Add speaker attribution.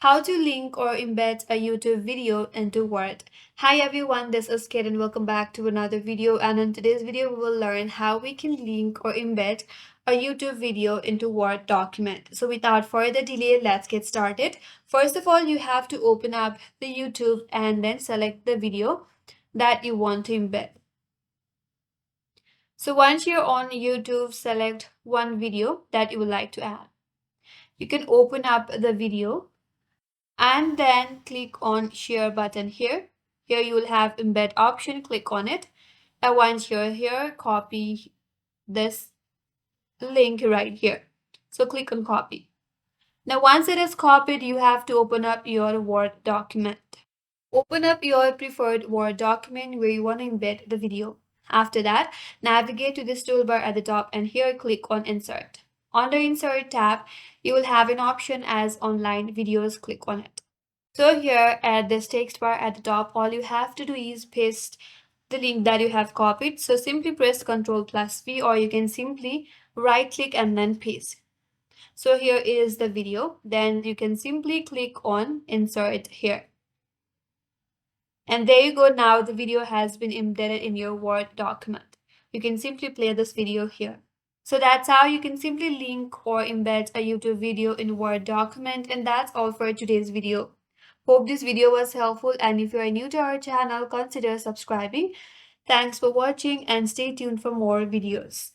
Speaker 1: How to link or embed a YouTube video into Word. Hi everyone, this is Kate and welcome back to another video, and in today's video we will learn how we can link or embed a YouTube video into Word document. So without further delay, let's get started. First of all, you have to open up the YouTube and then select the video that you want to embed. So once you're on YouTube, select one video that you would like to add. You can open up the video and then click on share button here. Here you will have embed option, click on it. And once you're here, copy this link right here. So click on copy. Now once it is copied, you have to open up your Word document. Open up your preferred Word document where you want to embed the video. After that, navigate to this toolbar at the top and here click on Insert. On the Insert tab, you will have an option as Online Videos. Click on it. So here at this text bar at the top, all you have to do is paste the link that you have copied. So simply press Ctrl+V, or you can simply right click and then paste. So here is the video. Then you can simply click on Insert here. And there you go. Now the video has been embedded in your Word document. You can simply play this video here. So that's how you can simply link or embed a YouTube video in Word document. And that's all for today's video. Hope this video was helpful, and if you are new to our channel, consider subscribing. Thanks for watching and stay tuned for more videos.